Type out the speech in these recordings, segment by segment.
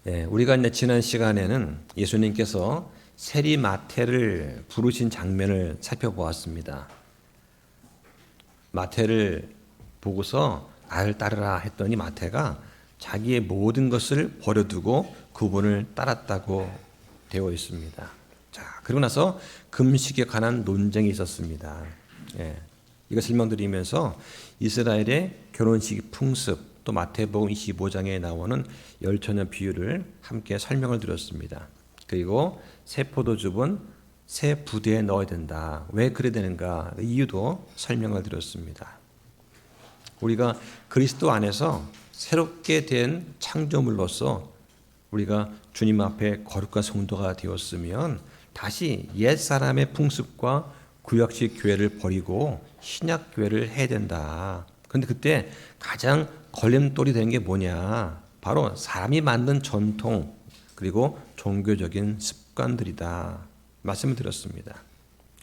우리가 이제 지난 시간에는 예수님께서 세리 마태를 부르신 장면을 살펴보았습니다. 마태를 보고서 나를 따르라 했더니 마태가 자기의 모든 것을 버려두고 그분을 따랐다고 되어 있습니다. 자, 그러고 나서 금식에 관한 논쟁이 있었습니다. 이거 설명드리면서 이스라엘의 결혼식 풍습, 또 마태복음 25장에 나오는 열처녀 비유를 함께 설명을 드렸습니다. 그리고 새 포도즙은 새 부대에 넣어야 된다. 왜 그래야 되는가? 이유도 설명을 드렸습니다. 우리가 그리스도 안에서 새롭게 된 창조물로서 우리가 주님 앞에 거룩한 성도가 되었으면 다시 옛 사람의 풍습과 구약식 교회를 버리고 신약 교회를 해야 된다. 그런데 그때 가장 걸림돌이 되는 게 뭐냐? 바로 사람이 만든 전통 그리고 종교적인 습관들이다. 말씀을 드렸습니다.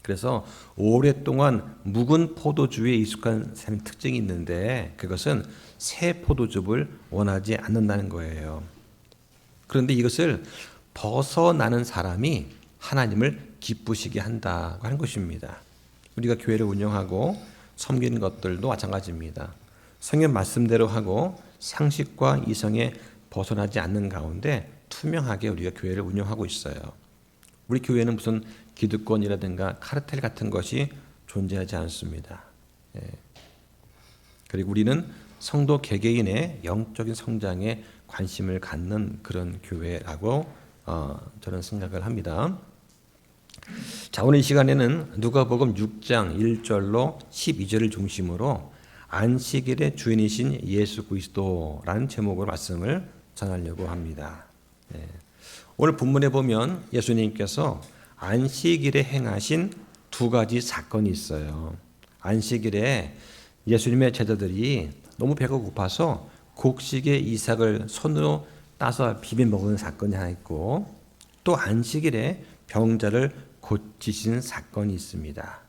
그래서 오랫동안 묵은 포도주에 익숙한 사람의 특징이 있는데 그것은 새 포도즙을 원하지 않는다는 거예요. 그런데 이것을 벗어나는 사람이 하나님을 기쁘시게 한다고 하는 것입니다. 우리가 교회를 운영하고 섬기는 것들도 마찬가지입니다. 성경 말씀대로 하고 상식과 이성에 벗어나지 않는 가운데 투명하게 우리가 교회를 운영하고 있어요. 우리 교회는 무슨 기득권이라든가 카르텔 같은 것이 존재하지 않습니다. 그리고 우리는 성도 개개인의 영적인 성장에 관심을 갖는 그런 교회라고 저는 생각을 합니다. 자, 오늘 이 시간에는 누가복음 6장 1절로 12절을 중심으로 안식일의 주인이신 예수 그리스도라는 제목으로 말씀을 전하려고 합니다. 오늘 본문에 보면 예수님께서 안식일에 행하신 두 가지 사건이 있어요. 안식일에 예수님의 제자들이 너무 배가 고파서 곡식의 이삭을 손으로 따서 비벼 먹은 사건이 하나 있고 또 안식일에 병자를 고치신 사건이 있습니다.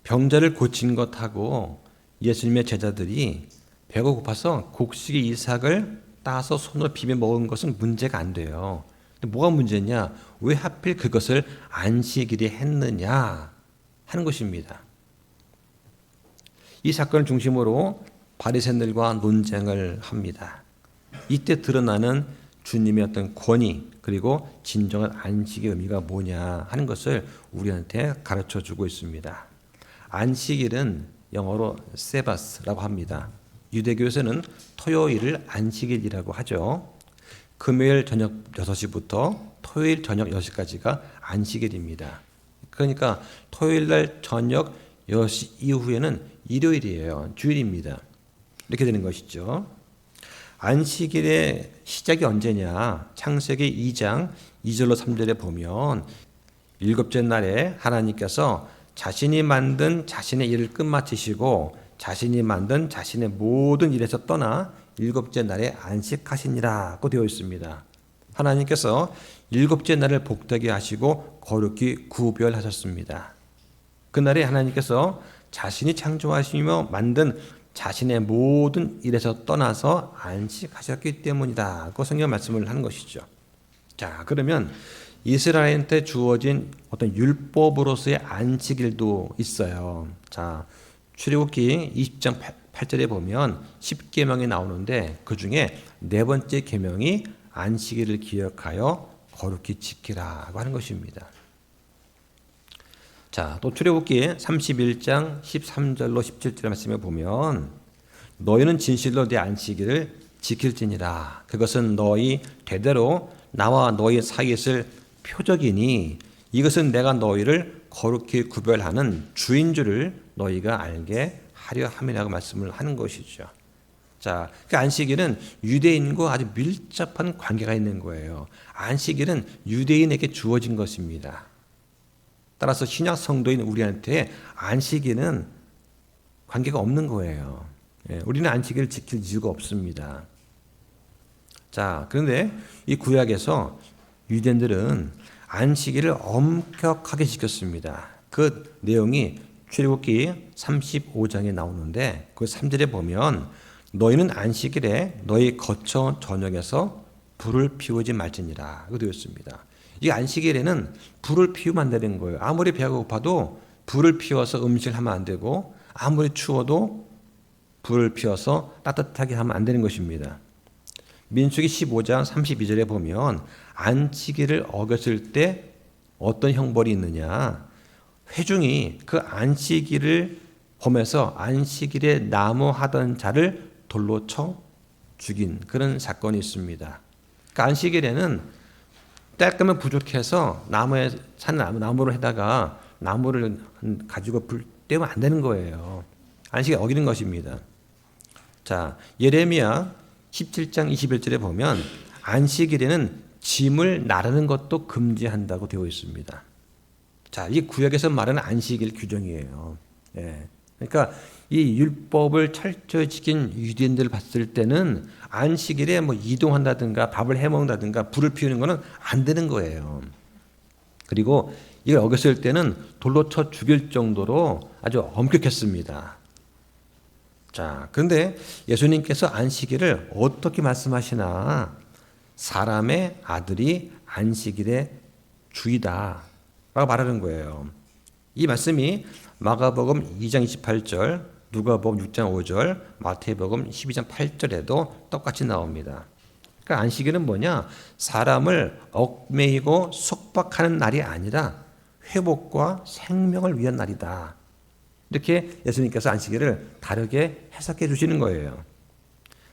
병자를 고친 것하고 예수님의 제자들이 배가 고파서 곡식의 이삭을 따서 손으로 비벼 먹은 것은 문제가 안 돼요. 근데 뭐가 문제냐? 왜 하필 그것을 안식일에 했느냐 하는 것입니다. 이 사건을 중심으로 바리새인들과 논쟁을 합니다. 이때 드러나는 주님의 어떤 권위 그리고 진정한 안식의 의미가 뭐냐 하는 것을 우리한테 가르쳐주고 있습니다. 안식일은 영어로 세바스라고 합니다. 유대교에서는 토요일을 안식일이라고 하죠. 금요일 저녁 6시부터 토요일 저녁 6시까지가 안식일입니다. 그러니까 토요일 날 저녁 6시 이후에는 일요일이에요. 주일입니다. 이렇게 되는 것이죠. 안식일의 시작이 언제냐? 창세기 2장 2절로 3절에 보면 일곱째 날에 하나님께서 자신이 만든 자신의 일을 끝마치시고 자신이 만든 자신의 모든 일에서 떠나 일곱째 날에 안식하시니라고 되어 있습니다. 하나님께서 일곱째 날을 복되게 하시고 거룩히 구별하셨습니다. 그날에 하나님께서 자신이 창조하시며 만든 자신의 모든 일에서 떠나서 안식하셨기 때문이다고 성경 말씀을 하는 것이죠. 자, 그러면 이스라엘한테 주어진 어떤 율법으로서의 안식일도 있어요. 자, 출애굽기 20장 8절에 보면 10계명이 나오는데 그 중에 네 번째 계명이 안식일을 기억하여 거룩히 지키라고 하는 것입니다. 자, 또 출애굽기 31장 13절로 17절의 말씀에 보면 너희는 진실로 내 안식일을 지킬지니라. 그것은 너희 대대로 나와 너희 사이에 있을 표적이니 이것은 내가 너희를 거룩히 구별하는 주인 줄을 너희가 알게 하려 함이라고 말씀을 하는 것이죠. 자, 그 안식일은 유대인과 아주 밀접한 관계가 있는 거예요. 안식일은 유대인에게 주어진 것입니다. 따라서 신약 성도인 우리한테 안식일은 관계가 없는 거예요. 우리는 안식일을 지킬 이유가 없습니다. 자, 그런데 이 구약에서 유대인들은 안식일을 엄격하게 지켰습니다. 그 내용이 출애굽기 35장에 나오는데 그 3절에 보면 너희는 안식일에 너희 거처 전역에서 불을 피우지 말지니라. 이거 되었습니다. 이 안식일에는 불을 피우면 안 되는 거예요. 아무리 배가 고파도 불을 피워서 음식을 하면 안 되고, 아무리 추워도 불을 피워서 따뜻하게 하면 안 되는 것입니다. 민수기 15장 32절에 보면 안식일을 어겼을 때 어떤 형벌이 있느냐, 회중이 그 안식일을 범해서 안식일에 나무하던 자를 돌로 쳐 죽인 그런 사건이 있습니다. 그러니까 안식일에는 땔감이 부족해서 나무에 산 나무를 해다가 나무를 가지고 불 때우면 안 되는 거예요. 안식일 어기는 것입니다. 자, 예레미야 17장 21절에 보면 안식일에는 짐을 나르는 것도 금지한다고 되어 있습니다. 자, 이 구약에서 말하는 안식일 규정이에요. 예. 그러니까 이 율법을 철저히 지킨 유대인들을 봤을 때는 안식일에 뭐 이동한다든가 밥을 해 먹는다든가 불을 피우는 거는 안 되는 거예요. 그리고 이걸 어겼을 때는 돌로 쳐 죽일 정도로 아주 엄격했습니다. 자, 그런데 예수님께서 안식일을 어떻게 말씀하시나? 사람의 아들이 안식일의 주이다 라고 말하는 거예요. 이 말씀이 마가복음 2장 28절, 누가복음 6장 5절, 마태복음 12장 8절에도 똑같이 나옵니다. 그러니까 안식일은 뭐냐? 사람을 얽매이고 속박하는 날이 아니라 회복과 생명을 위한 날이다. 이렇게 예수님께서 안식일을 다르게 해석해 주시는 거예요.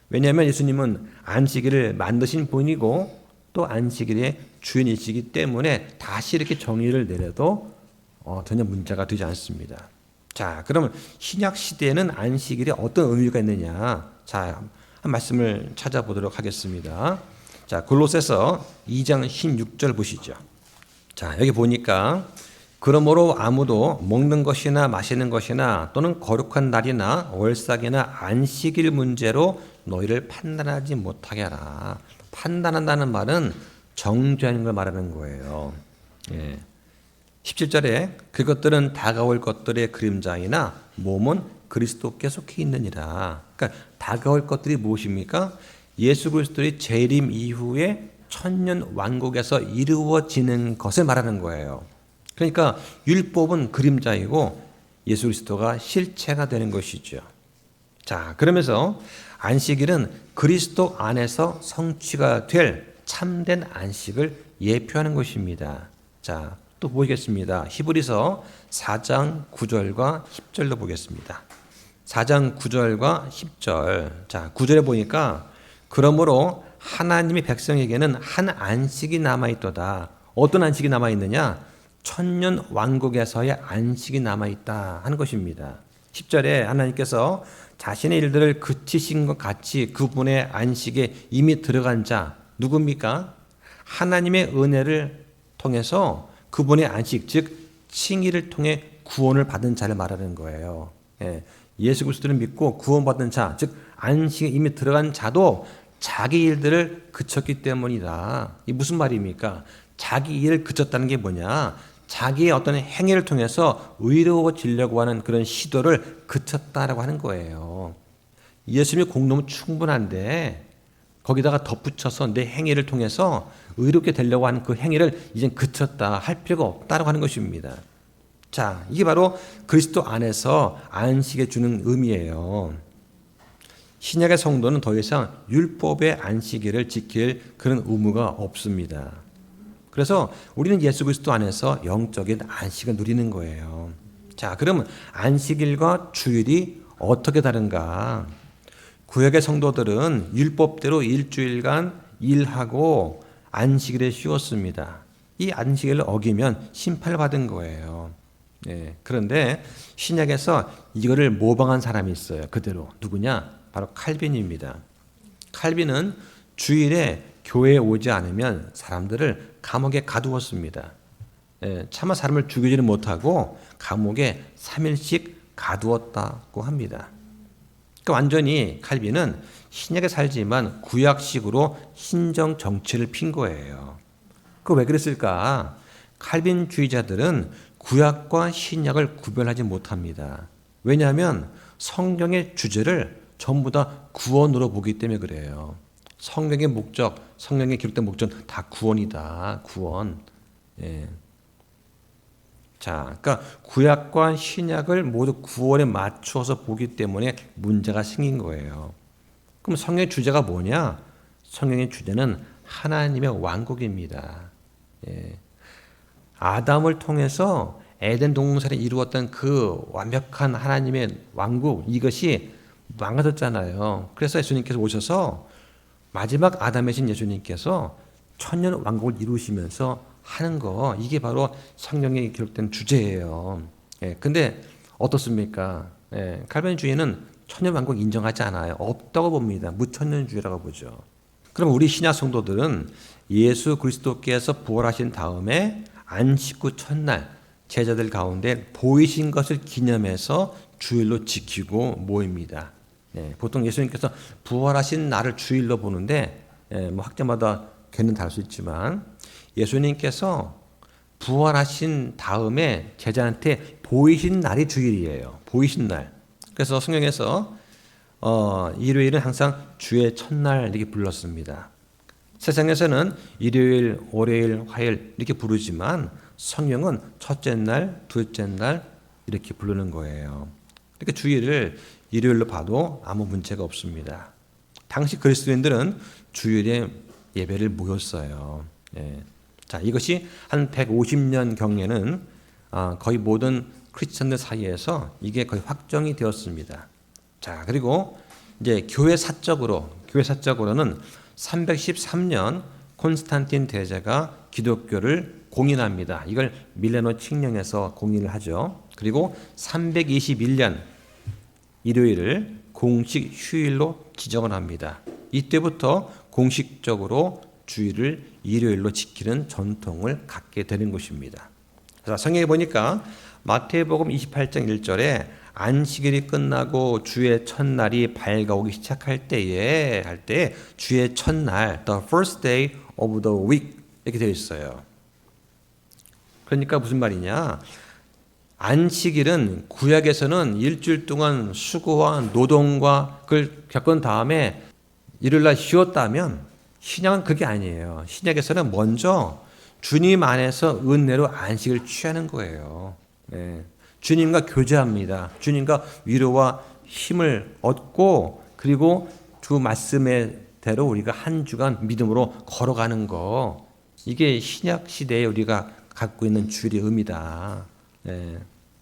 왜냐하면 예수님은 안식일을 만드신 분이고 또 안식일의 주인이시기 때문에 다시 이렇게 정의를 내려도 전혀 문제가 되지 않습니다. 자, 그러면 신약 시대에는 안식일에 어떤 의미가 있느냐? 자, 한 말씀을 찾아보도록 하겠습니다. 자, 골로새서 2장 16절 보시죠. 자, 여기 보니까 그러므로 아무도 먹는 것이나 마시는 것이나 또는 거룩한 날이나 월삭이나 안식일 문제로 너희를 판단하지 못하게 하라. 판단한다는 말은 정죄하는 걸 말하는 거예요. 예. 17절에 그것들은 다가올 것들의 그림자이나 몸은 그리스도께 속해 있느니라. 그러니까 다가올 것들이 무엇입니까? 예수 그리스도의 재림 이후에 천년 왕국에서 이루어지는 것을 말하는 거예요. 그러니까 율법은 그림자이고 예수 그리스도가 실체가 되는 것이죠. 자, 그러면서 안식일은 그리스도 안에서 성취가 될 참된 안식을 예표하는 것입니다. 자, 또 보겠습니다. 히브리서 4장 9절과 10절로 보겠습니다. 4장 9절과 10절. 자, 9절에 보니까 그러므로 하나님의 백성에게는 한 안식이 남아있도다. 어떤 안식이 남아있느냐? 천년 왕국에서의 안식이 남아있다 하는 것입니다. 10절에 하나님께서 자신의 일들을 그치신 것 같이 그분의 안식에 이미 들어간 자 누굽니까? 하나님의 은혜를 통해서 그분의 안식, 즉 칭의를 통해 구원을 받은 자를 말하는 거예요. 예수 그리스도를 믿고 구원받은 자, 즉 안식에 이미 들어간 자도 자기 일들을 그쳤기 때문이다. 이 무슨 말입니까? 자기 일을 그쳤다는 게 뭐냐? 자기의 어떤 행위를 통해서 의로워지려고 하는 그런 시도를 그쳤다라고 하는 거예요. 예수님의 공로는 충분한데 거기다가 덧붙여서 내 행위를 통해서 의롭게 되려고 하는 그 행위를 이젠 그쳤다 할 필요가 없다라고 하는 것입니다. 자, 이게 바로 그리스도 안에서 안식에 주는 의미예요. 신약의 성도는 더 이상 율법의 안식일을 지킬 그런 의무가 없습니다. 그래서 우리는 예수 그리스도 안에서 영적인 안식을 누리는 거예요. 자, 그러면 안식일과 주일이 어떻게 다른가? 구약의 성도들은 율법대로 일주일간 일하고 안식일에 쉬었습니다. 이 안식일을 어기면 심판받은 거예요. 그런데 신약에서 이거를 모방한 사람이 있어요. 그대로. 누구냐? 바로 칼빈입니다. 칼빈은 주일에 교회에 오지 않으면 사람들을 감옥에 가두었습니다. 차마 사람을 죽이지는 못하고 감옥에 3일씩 가두었다고 합니다. 그러니까 완전히 칼빈은 신약에 살지만 구약식으로 신정 정치를 핀 거예요. 그 왜 그랬을까? 칼빈주의자들은 구약과 신약을 구별하지 못합니다. 왜냐하면 성경의 주제를 전부 다 구원으로 보기 때문에 그래요. 성경의 목적, 성경에 기록된 목적은 다 구원이다. 구원. 예. 자, 그러니까 구약과 신약을 모두 구원에 맞추어서 보기 때문에 문제가 생긴 거예요. 그럼 성경의 주제가 뭐냐? 성경의 주제는 하나님의 왕국입니다. 예. 아담을 통해서 에덴 동산을 이루었던 그 완벽한 하나님의 왕국, 이것이 망가졌잖아요. 그래서 예수님께서 오셔서 마지막 아담이신 예수님께서 천년 왕국을 이루시면서 하는 거, 이게 바로 성경에 기록된 주제예요. 예, 근데 어떻습니까? 예, 칼빈주의는 천년 왕국 인정하지 않아요. 없다고 봅니다. 무천년주의라고 보죠. 그럼 우리 신약 성도들은 예수 그리스도께서 부활하신 다음에 안식 후 첫날 제자들 가운데 보이신 것을 기념해서 주일로 지키고 모입니다. 예, 보통 예수님께서 부활하신 날을 주일로 보는데 뭐 학자마다 견해는 다를 수 있지만 예수님께서 부활하신 다음에 제자한테 보이신 날이 주일이에요. 보이신 날. 그래서 성경에서 일요일은 항상 주의 첫날 이렇게 불렀습니다. 세상에서는 일요일, 월요일, 화요일 이렇게 부르지만 성경은 첫째 날, 둘째 날 이렇게 부르는 거예요. 그러니까 주일을 일요일로 봐도 아무 문제가 없습니다. 당시 그리스도인들은 주일에 예배를 모였어요. 예. 자, 이것이 한 150년 경에는 거의 모든 크리스천들 사이에서 이게 거의 확정이 되었습니다. 자, 그리고 이제 교회 사적으로는 313년 콘스탄틴 대제가 기독교를 공인합니다. 이걸 밀레노 칙령에서 공인을 하죠. 그리고 321년 일요일을 공식 휴일로 지정을 합니다. 이때부터 공식적으로 주일을 일요일로 지키는 전통을 갖게 되는 것입니다. 자, 성경에 보니까 마태복음 28장 1절에 안식일이 끝나고 주의 첫날이 밝아오기 시작할 때에 주의 첫날, the first day of the week 이렇게 되어 있어요. 그러니까 무슨 말이냐? 안식일은 구약에서는 일주일 동안 수고와 노동과 그걸 겪은 다음에 일요일날 쉬었다면 신약은 그게 아니에요. 신약에서는 먼저 주님 안에서 은혜로 안식을 취하는 거예요. 네. 주님과 교제합니다. 주님과 위로와 힘을 얻고 그리고 주 말씀의 대로 우리가 한 주간 믿음으로 걸어가는 거, 이게 신약 시대에 우리가 갖고 있는 주일의 의미다. 네.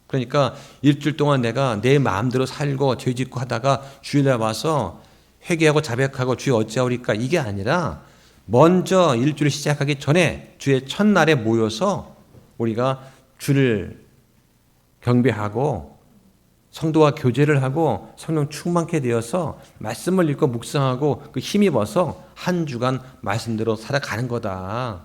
그러니까 일주일 동안 내가 내 마음대로 살고 죄 짓고 하다가 주일날 와서 회개하고 자백하고 주여 어찌하오리까, 이게 아니라 먼저 일주일 시작하기 전에 주의 첫날에 모여서 우리가 주를 경배하고 성도와 교제를 하고 성령 충만케 되어서 말씀을 읽고 묵상하고 그 힘입어서 한 주간 말씀대로 살아가는 거다.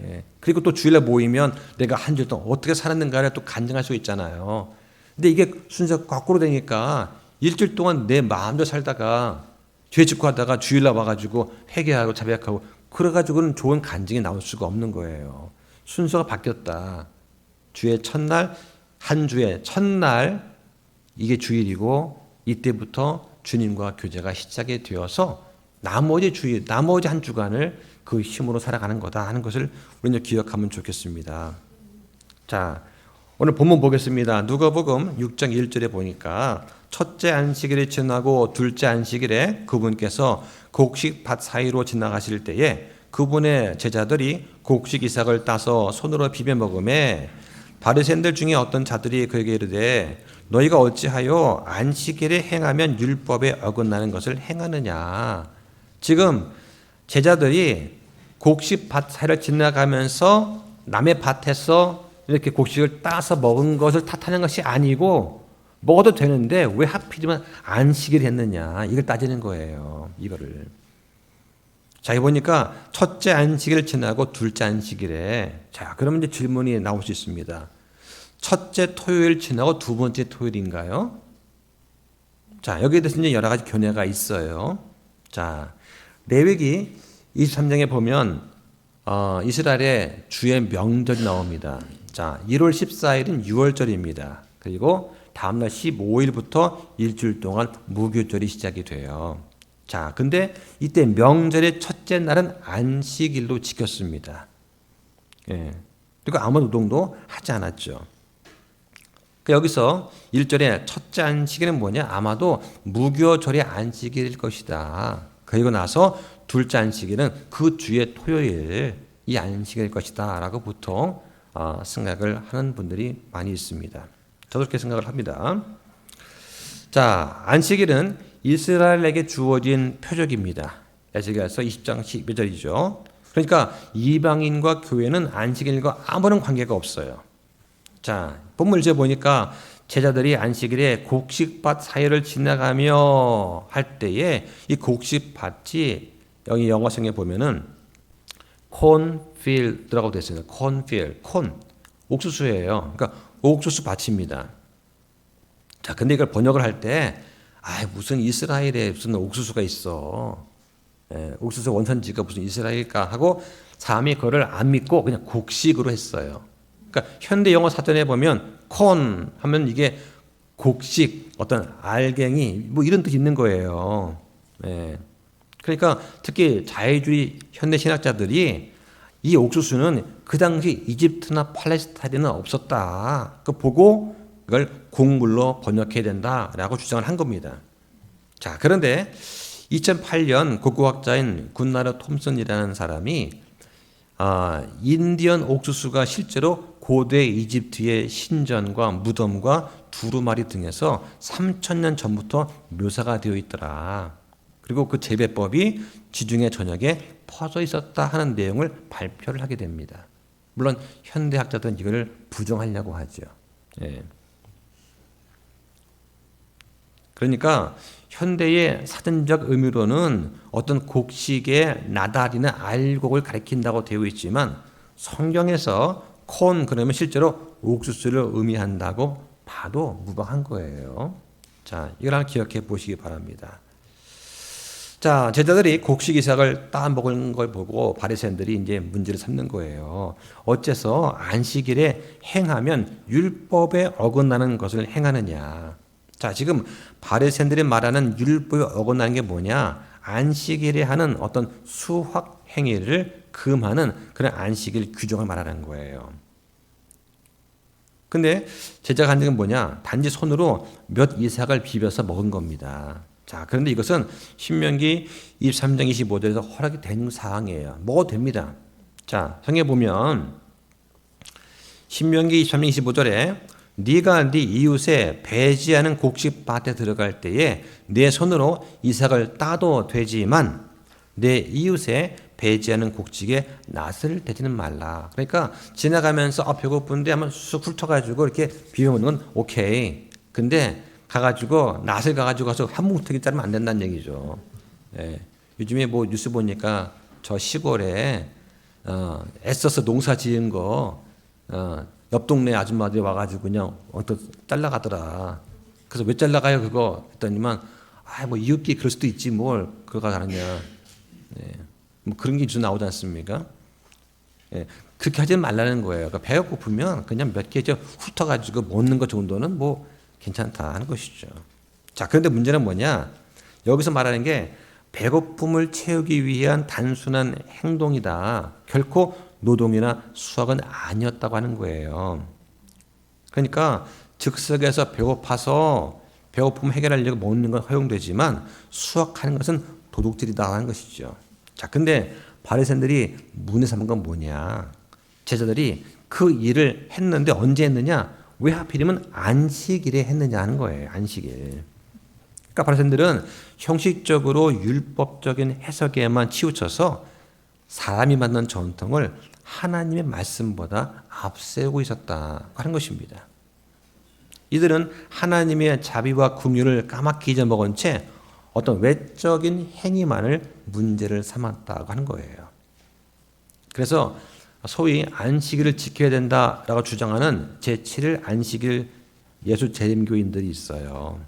예. 그리고 또 주일날 모이면 내가 한 주 동안 어떻게 살았는가를 또 간증할 수 있잖아요. 근데 이게 순서 거꾸로 되니까 일주일 동안 내 마음대로 살다가 죄 짓고 하다가 주일날 와가지고 회개하고 자백하고 그래가지고는 좋은 간증이 나올 수가 없는 거예요. 순서가 바뀌었다. 주의 첫날, 한 주의 첫날, 이게 주일이고 이때부터 주님과 교제가 시작이 되어서 나머지 주일, 나머지 한 주간을 그 힘으로 살아가는 거다 하는 것을 우리는 기억하면 좋겠습니다. 자, 오늘 본문 보겠습니다. 누가복음 6장 1절에 보니까 첫째 안식일이 지나고 둘째 안식일에 그분께서 곡식 밭 사이로 지나가실 때에 그분의 제자들이 곡식 이삭을 따서 손으로 비벼 먹음에 바리새인들 중에 어떤 자들이 그에게 이르되 너희가 어찌하여 안식일에 행하면 율법에 어긋나는 것을 행하느냐. 지금 제자들이 곡식 밭 사이를 지나가면서 남의 밭에서 이렇게 곡식을 따서 먹은 것을 탓하는 것이 아니고 먹어도 되는데 왜 하필이면 안식일 했느냐, 이걸 따지는 거예요. 이거를. 자, 여기 보니까 첫째 안식일을 지나고 둘째 안식일에, 자, 그러면 이제 질문이 나올 수 있습니다. 첫째 토요일 지나고 두 번째 토요일인가요? 자, 여기에 대해서 이제 여러 가지 견해가 있어요. 자, 레위기 23장에 보면 이스라엘의 주의 명절이 나옵니다. 자, 1월 14일은 6월절입니다. 그리고 다음날 15일부터 일주일 동안 무교절이 시작이 돼요. 자, 근데 이때 명절의 첫째 날은 안식일로 지켰습니다. 예. 그리고 아무 노동도 하지 않았죠. 여기서 1절에 첫째 안식일은 뭐냐? 아마도 무교절의 안식일일 것이다. 그리고 나서 둘째 안식일은 그 주의 토요일 이 안식일일 것이다 라고 보통 생각을 하는 분들이 많이 있습니다. 저도 그렇게 생각을 합니다. 자, 안식일은 이스라엘에게 주어진 표적입니다. 에스겔서 20장 12절이죠. 그러니까 이방인과 교회는 안식일과 아무런 관계가 없어요. 자, 본문을 이제 보니까 제자들이 안식일에 곡식밭 사이를 지나가며 할 때에 이 곡식밭이 여기 영어성에 보면은 cornfield라고 되어 있어요. cornfield, 콘, 옥수수예요. 그러니까 옥수수 밭입니다. 자, 근데 이걸 번역을 할 때, 무슨 이스라엘에 무슨 옥수수가 있어. 옥수수 원산지가 무슨 이스라엘일까 하고 사람이 그거를 안 믿고 그냥 곡식으로 했어요. 그러니까 현대 영어 사전에 보면 콘 하면 이게 곡식, 어떤 알갱이 뭐 이런 뜻이 있는 거예요. 그러니까 특히 자유주의 현대 신학자들이 이 옥수수는 그 당시 이집트나 팔레스타인에는 없었다. 그 보고 이걸 곡물로 번역해야 된다라고 주장을 한 겁니다. 자, 그런데 2008년 고고학자인 군나르 톰슨이라는 사람이 인디언 옥수수가 실제로 고대 이집트의 신전과 무덤과 두루마리 등에서 3000년 전부터 묘사가 되어 있더라. 그리고 그 재배법이 지중해 전역에 퍼져 있었다 하는 내용을 발표를 하게 됩니다. 물론 현대학자들은 이걸 부정하려고 하죠. 그러니까 현대의 사전적 의미로는 어떤 곡식의 나달이나 알곡을 가리킨다고 되어 있지만 성경에서 콘 그러면 실제로 옥수수를 의미한다고 봐도 무방한 거예요. 자, 이걸 하나 기억해 보시기 바랍니다. 자, 제자들이 곡식 이삭을 따먹은 걸 보고 바리새인들이 이제 문제를 삼는 거예요. 어째서 안식일에 행하면 율법에 어긋나는 것을 행하느냐. 자, 지금 바리새인들이 말하는 율법에 어긋나는 게 뭐냐? 안식일에 하는 어떤 수확 행위를 금하는 그런 안식일 규정을 말하는 거예요. 근데 제자가 한 적은 뭐냐? 단지 손으로 몇 이삭을 비벼서 먹은 겁니다. 자, 그런데 이것은 신명기 23장 25절에서 허락이 된 사항이에요. 먹어도 됩니다. 자, 성경에 보면 신명기 23장 25절에 네가 네 이웃의 배지하는 곡식밭에 들어갈 때에 내 손으로 이삭을 따도 되지만 내 이웃의 배지하는 곡식에 낫을 대지는 말라. 그러니까 지나가면서 배고픈데 한번 쑥 훑어가지고 이렇게 비벼 먹는 건 오케이. 근데 가가지고 낫을 가서 한 뭉텅이 자르면 안 된다는 얘기죠. 요즘에 뭐 뉴스 보니까 저 시골에 애써서 농사 지은 거 옆 동네 아줌마들이 와가지고 그냥 잘라가더라. 그래서 왜 잘라가요 그거? 했더니만 뭐 이웃끼리 그럴 수도 있지 뭘 그거가 다르냐. 뭐 그런 게 좀 나오지 않습니까? 그렇게 하지 말라는 거예요. 그러니까 배가 고프면 그냥 몇 개 훑어가지고 먹는 것 정도는 뭐 괜찮다 하는 것이죠. 자, 그런데 문제는 뭐냐? 여기서 말하는 게 배고픔을 채우기 위한 단순한 행동이다. 결코 노동이나 수학은 아니었다고 하는 거예요. 그러니까 즉석에서 배고파서 배고픔 해결하려고 먹는 건 허용되지만 수학하는 것은 도둑질이다 하는 것이죠. 자, 근데 바리새인들이 문제 삼은 건 뭐냐? 제자들이 그 일을 했는데 언제 했느냐? 왜 하필이면 안식일에 했느냐 하는 거예요. 안식일. 그러니까 바리새인들은 형식적으로 율법적인 해석에만 치우쳐서 사람이 만든 전통을 하나님의 말씀보다 앞세우고 있었다 하는 것입니다. 이들은 하나님의 자비와 긍휼을 까맣게 잊어먹은 채 어떤 외적인 행위만을 문제를 삼았다고 하는 거예요. 그래서 소위 안식일을 지켜야 된다라고 주장하는 제7일 안식일 예수 재림교인들이 있어요.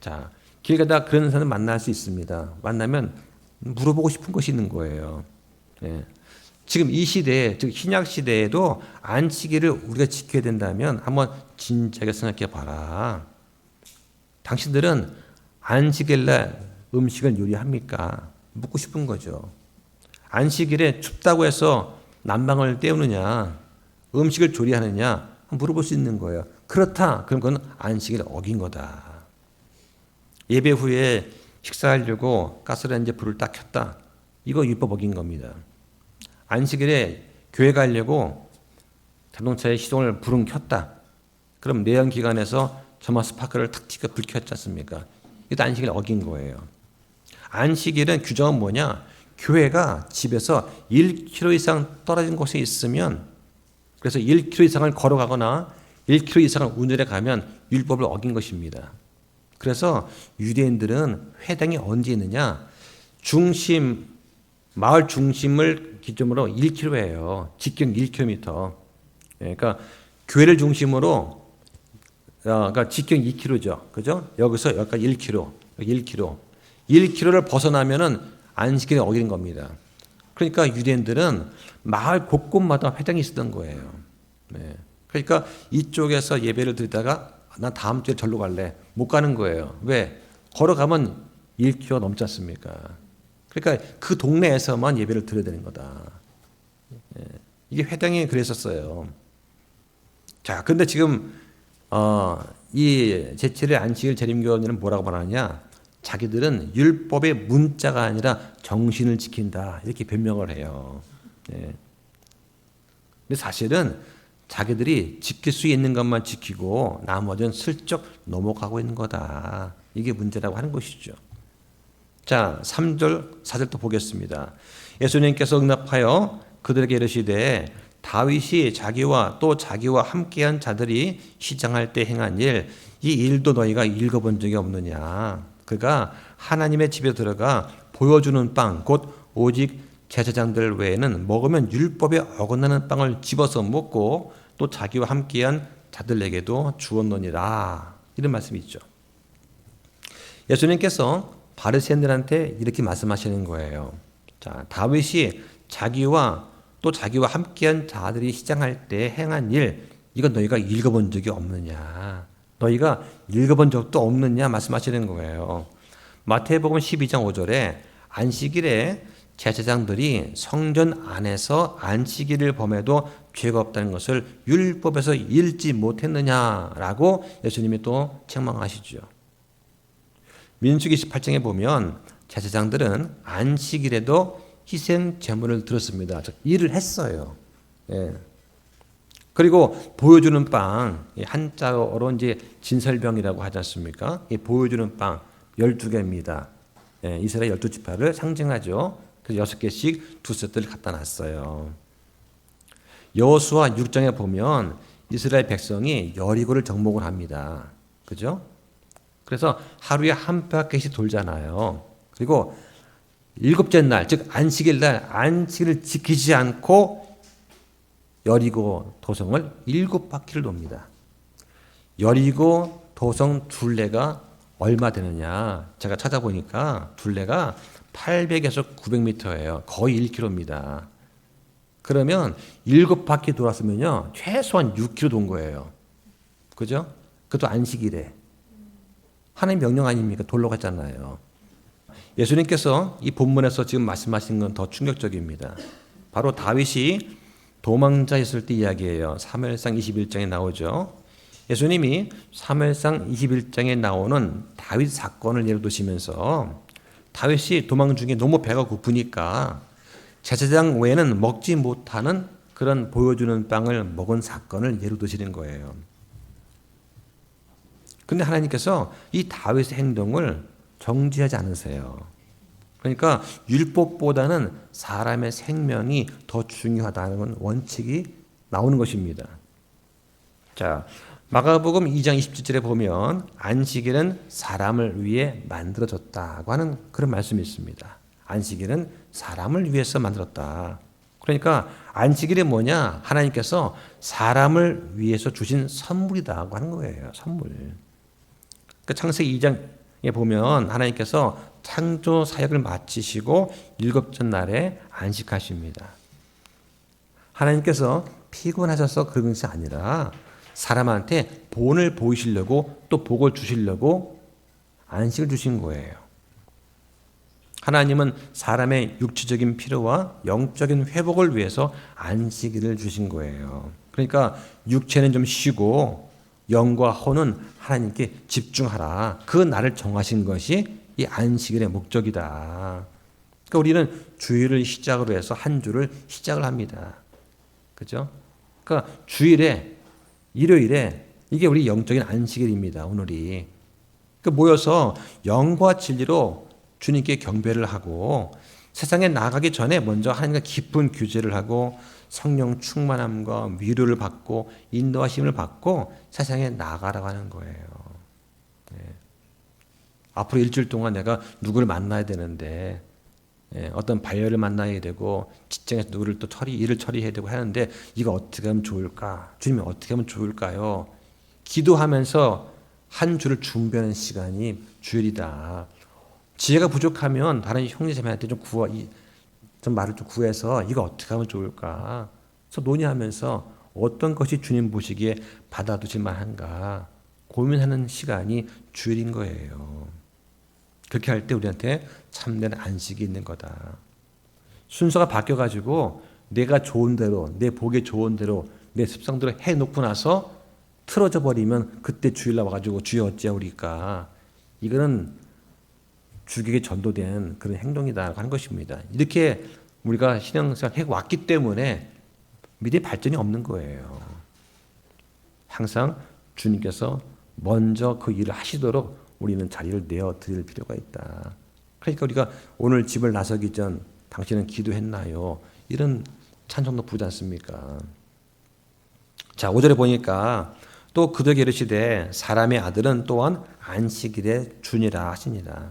자, 길 가다 그런 사람 만날 수 있습니다. 만나면 물어보고 싶은 것이 있는 거예요. 지금 이 시대에, 즉 신약 시대에도 안식일을 우리가 지켜야 된다면 한번 진지하게 생각해 봐라. 당신들은 안식일 날 음식을 요리합니까? 묻고 싶은 거죠. 안식일에 춥다고 해서 난방을 때우느냐, 음식을 조리하느냐 물어볼 수 있는 거예요. 그렇다. 그럼 그건 안식일을 어긴 거다. 예배 후에 식사하려고 가스레인지에 불을 딱 켰다. 이거 율법 어긴 겁니다. 안식일에 교회 가려고 자동차에 시동을 불은 켰다. 그럼 내연기관에서 점화 스파크를 탁 튀겨 불 켰지 않습니까? 이것도 안식일 어긴 거예요. 안식일은 규정은 뭐냐? 교회가 집에서 1km 이상 떨어진 곳에 있으면, 그래서 1km 이상을 걸어가거나 1km 이상을 운전해 가면 율법을 어긴 것입니다. 그래서 유대인들은 회당이 언제 있느냐? 마을 중심을 기점으로 1km예요. 직경 1km. 그러니까 교회를 중심으로, 그러니까 직경 2km죠. 그죠? 여기서 여기까지 1km, 1km. 1km를 벗어나면은 안식일이 어기는 겁니다. 그러니까 유대인들은 마을 곳곳마다 회당이 있었던 거예요. 네. 그러니까 이쪽에서 예배를 드리다가 난 다음 주에 절로 갈래. 못 가는 거예요. 왜? 걸어가면 1km 넘지 않습니까? 그러니까 그 동네에서만 예배를 드려야 되는 거다. 네. 이게 회당이 그랬었어요. 자, 근데 지금 이 제7일 안식일 재림교원들은 뭐라고 말하느냐? 자기들은 율법의 문자가 아니라 정신을 지킨다. 이렇게 변명을 해요. 네. 근데 사실은 자기들이 지킬 수 있는 것만 지키고 나머지는 슬쩍 넘어가고 있는 거다. 이게 문제라고 하는 것이죠. 자, 3절, 4절 또 보겠습니다. 예수님께서 응답하여 그들에게 이르시되 다윗이 자기와 또 자기와 함께한 자들이 시장할 때 행한 일, 이 일도 너희가 읽어본 적이 없느냐. 그가 하나님의 집에 들어가 보여주는 빵, 곧 오직 제사장들 외에는 먹으면 율법에 어긋나는 빵을 집어서 먹고 또 자기와 함께한 자들에게도 주었느니라. 이런 말씀이 있죠. 예수님께서 바리새인들한테 이렇게 말씀하시는 거예요. 자, 다윗이 자기와 또 자기와 함께한 자들이 시장할 때 행한 일, 이건 너희가 읽어본 적이 없느냐. 너희가 읽어본 적도 없느냐 말씀하시는 거예요. 마태복음 12장 5절에 안식일에 제사장들이 성전 안에서 안식일을 범해도 죄가 없다는 것을 율법에서 읽지 못했느냐라고 예수님이 또 책망하시죠. 민수기 28장에 보면 제사장들은 안식일에도 희생 제물을 드렸습니다. 즉 일을 했어요. 예. 그리고 보여주는 빵, 한자어로 이제 진설병이라고 하지 않습니까? 이 보여주는 빵 12개입니다. 예, 이스라엘 12지파를 상징하죠. 그래서 6개씩 두 세트를 갖다 놨어요. 여호수아 6장에 보면 이스라엘 백성이 여리고를 정복을 합니다. 그죠? 그래서 하루에 한 바퀴씩 돌잖아요. 그리고 일곱째 날, 즉 안식일 날 안식일을 지키지 않고 여리고 도성을 7바퀴를 돕니다. 여리고 도성 둘레가 얼마 되느냐? 제가 찾아보니까 둘레가 800에서 900m예요. 거의 1km입니다. 그러면 7바퀴 돌았으면요, 최소한 6km 돈 거예요. 그죠? 그것도 안식일에. 하나님 명령 아닙니까? 돌러 갔잖아요. 예수님께서 이 본문에서 지금 말씀하신 건 더 충격적입니다. 바로 다윗이 도망자였을 때 이야기예요. 사무엘상 21장에 나오죠. 예수님이 사무엘상 21장에 나오는 다윗 사건을 예로 드시면서 다윗이 도망 중에 너무 배가 고프니까 제사장 외에는 먹지 못하는 그런 보여주는 빵을 먹은 사건을 예로 드시는 거예요. 근데 하나님께서 이 다윗의 행동을 정지하지 않으세요. 그러니까 율법보다는 사람의 생명이 더 중요하다는 원칙이 나오는 것입니다. 자, 마가복음 2장 27절에 보면 안식일은 사람을 위해 만들어졌다고 하는 그런 말씀이 있습니다. 안식일은 사람을 위해서 만들었다. 그러니까 안식일이 뭐냐? 하나님께서 사람을 위해서 주신 선물이다고 하는 거예요. 선물. 그 창세기 2장에 보면 하나님께서 창조 사역을 마치시고 7째 날에 안식하십니다. 하나님께서 피곤하셔서 그런 것이 아니라 사람한테 본을 보이시려고 또 복을 주시려고 안식을 주신 거예요. 하나님은 사람의 육체적인 필요와 영적인 회복을 위해서 안식일을 주신 거예요. 그러니까 육체는 좀 쉬고 영과 혼은 하나님께 집중하라. 그 날을 정하신 것이 이 안식일의 목적이다. 그러니까 우리는 주일을 시작으로 해서 한 주를 시작을 합니다. 그죠? 그러니까 주일에, 일요일에 이게 우리 영적인 안식일입니다. 오늘이. 그러니까 모여서 영과 진리로 주님께 경배를 하고 세상에 나가기 전에 먼저 하나님과 깊은 교제를 하고 성령 충만함과 위로를 받고 인도하심을 받고 세상에 나가라고 하는 거예요. 네. 앞으로 일주일 동안 내가 누구를 만나야 되는데 어떤 바이어를 만나야 되고 직장에서 누구를 또 일을 처리해야 되고 하는데 이거 어떻게 하면 좋을까? 주님이 어떻게 하면 좋을까요? 기도하면서 한 주를 준비하는 시간이 주일이다. 지혜가 부족하면 다른 형제자매한테 좀 말을 좀 구해서 이거 어떻게 하면 좋을까? 그래서 논의하면서 어떤 것이 주님 보시기에 받아두실 만한가 고민하는 시간이 주일인 거예요. 그렇게 할 때 우리한테 참된 안식이 있는 거다. 순서가 바뀌어가지고 내가 좋은 대로, 내 보기에 좋은 대로, 내 습성대로 해놓고 나서 틀어져 버리면 그때 주일날 와가지고 주여 어찌하오리까. 이거는 주객에 전도된 그런 행동이다 하는 것입니다. 이렇게 우리가 신앙생활 해왔기 때문에 믿음의 발전이 없는 거예요. 항상 주님께서 먼저 그 일을 하시도록 우리는 자리를 내어드릴 필요가 있다. 그러니까 우리가 오늘 집을 나서기 전 당신은 기도했나요? 이런 찬송도 부르지 않습니까? 자, 5절에 보니까 또 그들에게 이르시되 사람의 아들은 또한 안식일의 주니라 하시니라.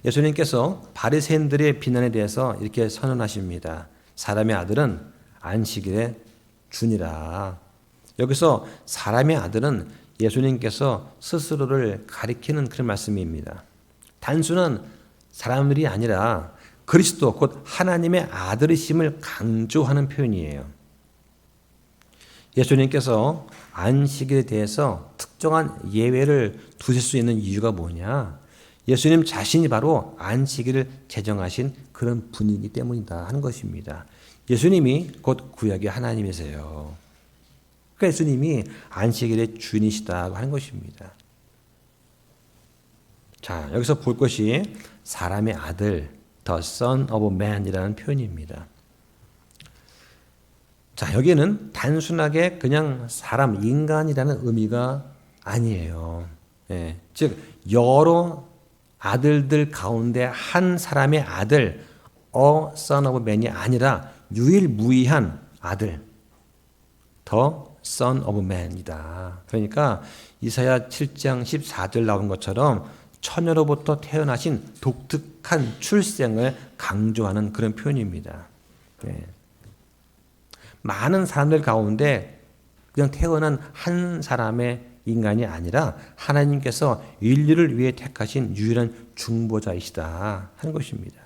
예수님께서 바리새인들의 비난에 대해서 이렇게 선언하십니다. 사람의 아들은 안식일의 주니라. 여기서 사람의 아들은 예수님께서 스스로를 가리키는 그런 말씀입니다. 단순한 사람들이 아니라 그리스도 곧 하나님의 아들이심을 강조하는 표현이에요. 예수님께서 안식일에 대해서 특정한 예외를 두실 수 있는 이유가 뭐냐? 예수님 자신이 바로 안식일을 제정하신 그런 분이기 때문이다 하는 것입니다. 예수님이 곧 구약의 하나님이세요. 그러니까 예수님이 안식일의 주인이시다고 하는 것입니다. 자, 여기서 볼 것이 사람의 아들, the son of man이라는 표현입니다. 자, 여기는 단순하게 그냥 사람, 인간이라는 의미가 아니에요. 즉 여러 아들들 가운데 한 사람의 아들, a son of man이 아니라 유일무이한 아들, the son of man이다. 그러니까 이사야 7장 14절 나온 것처럼 처녀로부터 태어나신 독특한 출생을 강조하는 그런 표현입니다. 많은 사람들 가운데 그냥 태어난 한 사람의 인간이 아니라 하나님께서 인류를 위해 택하신 유일한 중보자이시다 하는 것입니다.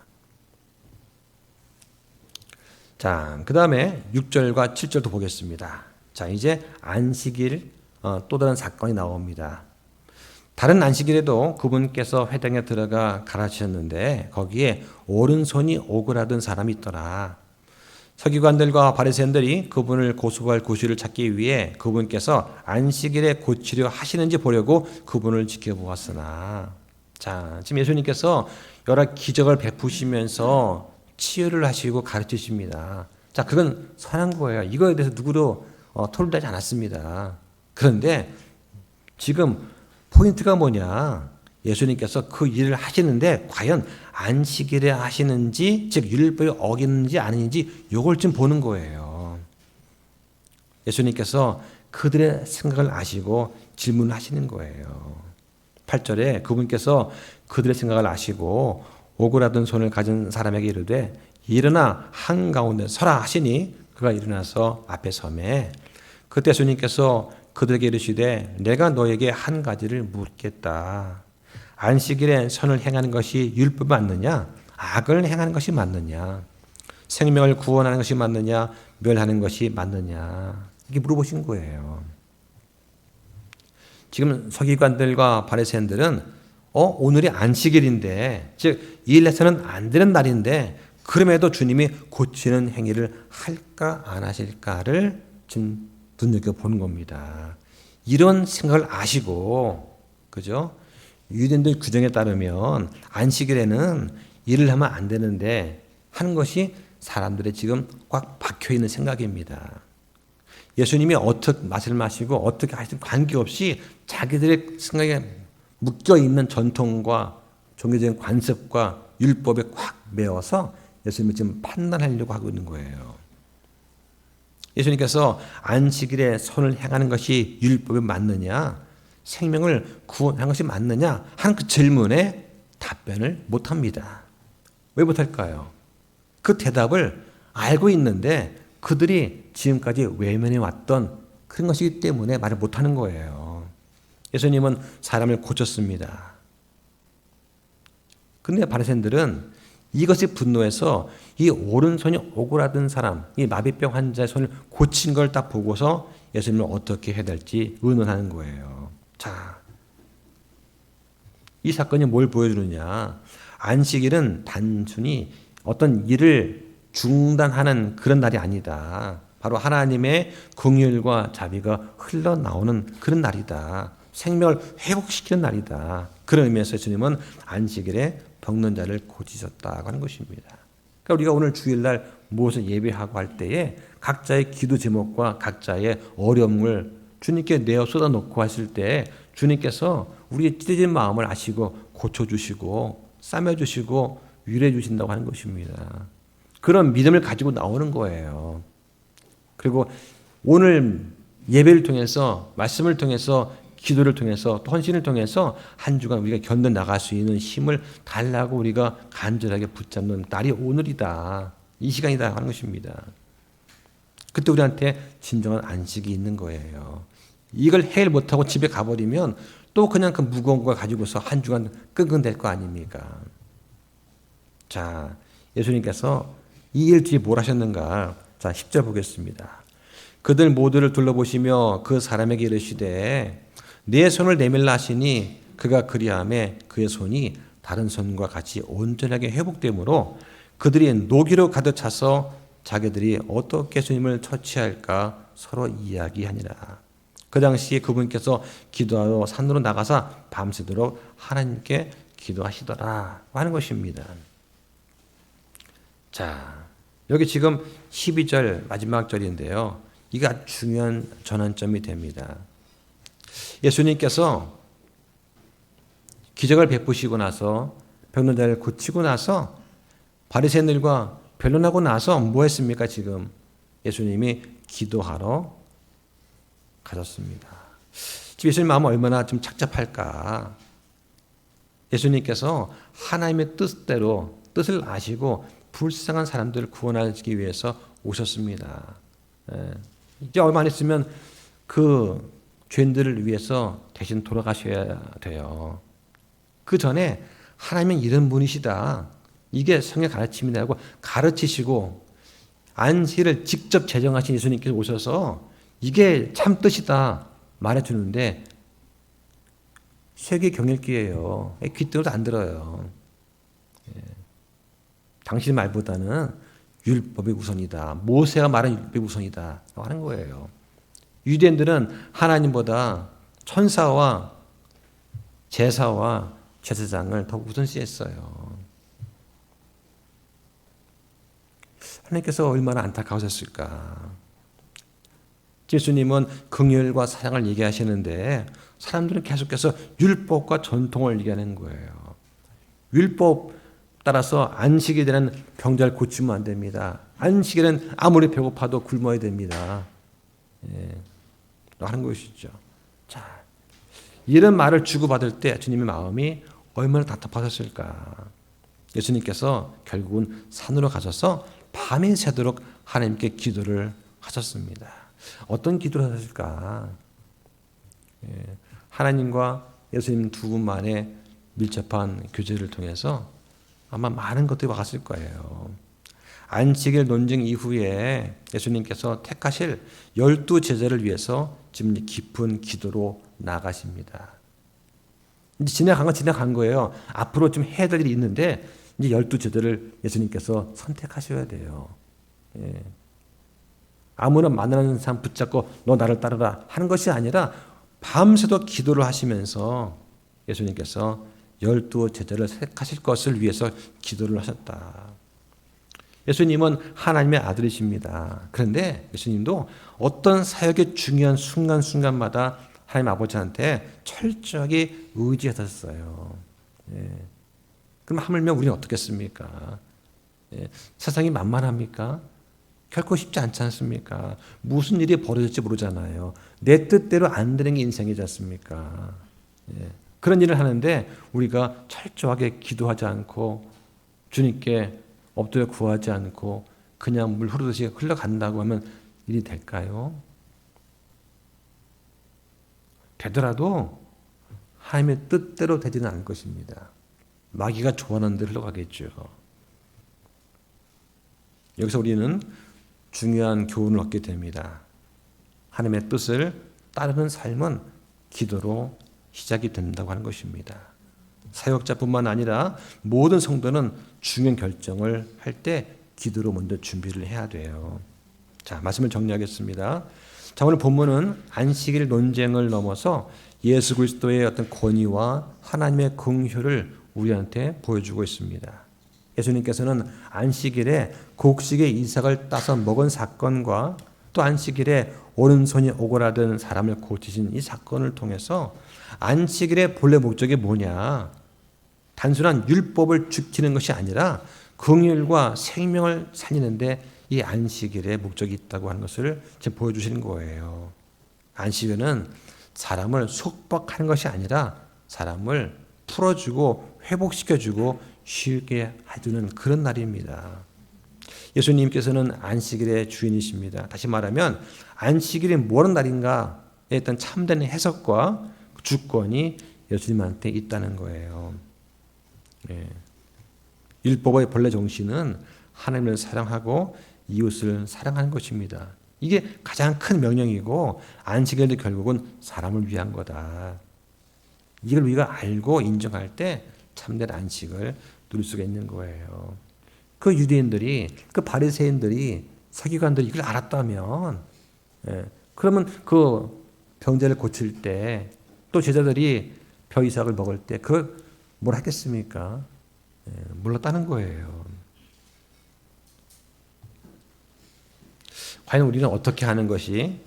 자, 그 다음에 6절과 7절도 보겠습니다. 자, 이제 안식일 또 다른 사건이 나옵니다. 다른 안식일에도 그분께서 회당에 들어가 가르치셨는데 거기에 오른손이 오그라든 사람이 있더라. 서기관들과 바리새인들이 그분을 고소할 구실을 찾기 위해 그분께서 안식일에 고치려 하시는지 보려고 그분을 지켜보았으나, 자, 지금 예수님께서 여러 기적을 베푸시면서 치유를 하시고 가르치십니다. 자, 그건 선한 거예요. 이거에 대해서 누구도 토론하지 않았습니다. 그런데 지금 포인트가 뭐냐? 예수님께서 그 일을 하시는데 과연 안식일에 하시는지, 즉 율법을 어기는지 아닌지 이걸 좀 보는 거예요. 예수님께서 그들의 생각을 아시고 질문하시는 거예요. 8절에 그분께서 그들의 생각을 아시고 오그라든 손을 가진 사람에게 이르되 일어나 한가운데 서라 하시니 그가 일어나서 앞에 서매 그때 예수님께서 그들에게 이르시되 내가 너에게 한 가지를 묻겠다. 안식일에 선을 행하는 것이 율법이 맞느냐? 악을 행하는 것이 맞느냐? 생명을 구원하는 것이 맞느냐? 멸하는 것이 맞느냐 이렇게 물어보신 거예요. 지금 서기관들과 바리새인들은 오늘이 안식일인데 즉 일 해서는 안 되는 날인데 그럼에도 주님이 고치는 행위를 할까 안 하실까를 지금 눈여겨보는 겁니다. 이런 생각을 아시고 그죠? 유대인들 규정에 따르면 안식일에는 일을 하면 안 되는데 하는 것이 사람들의 지금 꽉 박혀있는 생각입니다. 예수님이 어떻게 맛을 마시고 어떻게 하시든 관계없이 자기들의 생각에 묶여있는 전통과 종교적인 관습과 율법에 꽉 매어서 예수님이 지금 판단하려고 하고 있는 거예요. 예수님께서 안식일에 손을 행하는 것이 율법에 맞느냐, 생명을 구원한 것이 맞느냐 하는 그 질문에 답변을 못합니다. 왜 못할까요? 그 대답을 알고 있는데 그들이 지금까지 외면해 왔던 그런 것이기 때문에 말을 못하는 거예요. 예수님은 사람을 고쳤습니다. 근데 바리새인들은 이것이 분노해서 이 오른손이 오그라든 사람, 이 마비병 환자의 손을 고친 걸 딱 보고서 예수님을 어떻게 해야 될지 의논하는 거예요. 자, 이 사건이 뭘 보여주느냐? 안식일은 단순히 어떤 일을 중단하는 그런 날이 아니다. 바로 하나님의 긍휼과 자비가 흘러나오는 그런 날이다. 생명을 회복시키는 날이다. 그런 의미에서 주님은 안식일에 병든 자를 고치셨다고 하는 것입니다. 그러니까 우리가 오늘 주일날 무엇을 예배하고 할 때에 각자의 기도 제목과 각자의 어려움을 주님께 내어 쏟아놓고 하실 때 주님께서 우리의 찢어진 마음을 아시고 고쳐주시고 싸매주시고 위로해 주신다고 하는 것입니다. 그런 믿음을 가지고 나오는 거예요. 그리고 오늘 예배를 통해서 말씀을 통해서 기도를 통해서 또 헌신을 통해서 한 주간 우리가 견뎌 나갈 수 있는 힘을 달라고 우리가 간절하게 붙잡는 날이 오늘이다. 이 시간이다 하는 것입니다. 그때 우리한테 진정한 안식이 있는 거예요. 이걸 해일 못하고 집에 가버리면 또 그냥 그 무거운 걸 가지고서 한 주간 끙끙댈 거 아닙니까? 자, 예수님께서 이 일주일에 뭘 하셨는가? 자, 10절 보겠습니다. 그들 모두를 둘러보시며 그 사람에게 이르시되 내 손을 내밀라 하시니 그가 그리하매 그의 손이 다른 손과 같이 온전하게 회복되므로 그들이 노기로 가득 차서 자기들이 어떻게 주님을 처치할까 서로 이야기하니라. 그 당시에 그분께서 기도하러 산으로 나가사 밤새도록 하나님께 기도하시더라 하는 것입니다. 자, 여기 지금 12절 마지막 절인데요. 이게 아주 중요한 전환점이 됩니다. 예수님께서 기적을 베푸시고 나서 병든 자를 고치고 나서 바리새인들과 변론하고 나서 뭐 했습니까? 지금 예수님이 기도하러 가셨습니다. 지금 예수님 마음은 얼마나 좀 착잡할까? 예수님께서 하나님의 뜻대로 뜻을 아시고 불쌍한 사람들을 구원하기 위해서 오셨습니다. 이제 얼마 안 있으면 그 죄인들을 위해서 대신 돌아가셔야 돼요. 그 전에 하나님은 이런 분이시다. 이게 성경 가르침이라고 가르치시고 안식일을 직접 제정하신 예수님께서 오셔서 이게 참 뜻이다 말해주는데 세계 경읽기예요. 귀등도 안 들어요. 당신 말보다는 율법이 우선이다. 모세가 말한 율법이 우선이다 하는 거예요. 유대인들은 하나님보다 천사와 제사와 제사장을 더 우선시했어요. 하나님께서 얼마나 안타까우셨을까. 예수님은 긍휼과 사랑을 얘기하시는데 사람들은 계속해서 율법과 전통을 얘기하는 거예요. 율법 따라서 안식에 대한 병자를 고치면 안 됩니다. 안식에는 아무리 배고파도 굶어야 됩니다. 하는 것이죠. 자, 이런 말을 주고받을 때 주님의 마음이 얼마나 답답하셨을까. 예수님께서 결국은 산으로 가셔서 밤이 새도록 하나님께 기도를 하셨습니다. 어떤 기도를 하셨을까? 하나님과 예수님 두 분만의 밀접한 교제를 통해서 아마 많은 것들이 왔을 거예요. 안식일 논쟁 이후에 예수님께서 택하실 12제자를 위해서 지금 깊은 기도로 나가십니다. 이제 지나간 건 지나간 거예요. 앞으로 좀 해야 될 일이 있는데 이제 12제자를 예수님께서 선택하셔야 돼요. 예. 아무나 만나는 사람 붙잡고 너 나를 따르라 하는 것이 아니라 밤새도록 기도를 하시면서 예수님께서 12제자를 택하실 것을 위해서 기도를 하셨다. 예수님은 하나님의 아들이십니다. 그런데 예수님도 어떤 사역의 중요한 순간순간마다 하나님 아버지한테 철저하게 의지하셨어요. 예. 그럼 하물며 우리는 어떻겠습니까? 예. 세상이 만만합니까? 결코 쉽지 않지 않습니까? 무슨 일이 벌어질지 모르잖아요. 내 뜻대로 안 되는 게 인생이지 않습니까? 예. 그런 일을 하는데 우리가 철저하게 기도하지 않고 주님께 엎드려 구하지 않고 그냥 물 흐르듯이 흘러간다고 하면 일이 될까요? 되더라도 하나님의 뜻대로 되지는 않을 것입니다. 마귀가 좋아하는 대로 흘러가겠죠. 여기서 우리는 중요한 교훈을 얻게 됩니다. 하나님의 뜻을 따르는 삶은 기도로 시작이 된다고 하는 것입니다. 사역자뿐만 아니라 모든 성도는 중요한 결정을 할 때 기도로 먼저 준비를 해야 돼요. 자, 말씀을 정리하겠습니다. 자, 오늘 본문은 안식일 논쟁을 넘어서 예수 그리스도의 어떤 권위와 하나님의 긍휼을 우리한테 보여주고 있습니다. 예수님께서는 안식일에 곡식의 이삭을 따서 먹은 사건과 또 안식일에 오른손이 오그라든 사람을 고치신 이 사건을 통해서 안식일의 본래 목적이 뭐냐? 단순한 율법을 지키는 것이 아니라 긍휼과 생명을 살리는데 이 안식일의 목적이 있다고 하는 것을 지금 보여주시는 거예요. 안식일은 사람을 속박하는 것이 아니라 사람을 풀어주고 회복시켜주고 쉬게 해주는 그런 날입니다. 예수님께서는 안식일의 주인이십니다. 다시 말하면 안식일이 뭐하는 날인가에 대한 참된 해석과 주권이 예수님한테 있다는 거예요. 예. 율법의 본래 정신은 하나님을 사랑하고 이웃을 사랑하는 것입니다. 이게 가장 큰 명령이고 안식일도 결국은 사람을 위한 거다. 이걸 우리가 알고 인정할 때 참된 안식을 누릴 수가 있는 거예요. 그 유대인들이, 그 바리새인들이, 서기관들이 이걸 알았다면, 예, 그러면 그 병자를 고칠 때, 또 제자들이 벼 이삭을 먹을 때, 그걸 뭘 하겠습니까? 예, 몰랐다는 거예요. 과연 우리는 어떻게 하는 것이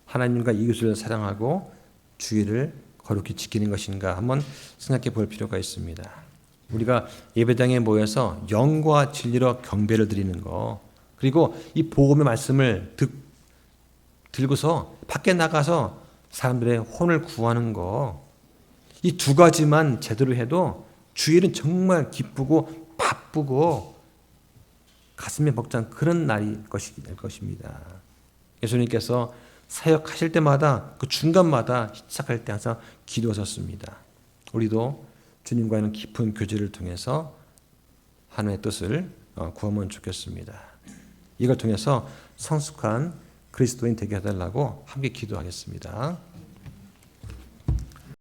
하나님과 이웃을 사랑하고 주의를 거룩히 지키는 것인가 한번 생각해 볼 필요가 있습니다. 우리가 예배당에 모여서 영과 진리로 경배를 드리는 거, 그리고 이 복음의 말씀을 들고서 밖에 나가서 사람들의 혼을 구하는 거, 이 두 가지만 제대로 해도 주일은 정말 기쁘고 바쁘고 가슴에 벅찬 그런 날이 될 것입니다. 예수님께서 사역하실 때마다 그 중간마다 시작할 때 항상 기도하셨습니다. 우리도 주님과의 깊은 교제를 통해서 하나님의 뜻을 구하면 좋겠습니다. 이걸 통해서 성숙한 그리스도인 되게 해달라고 함께 기도하겠습니다.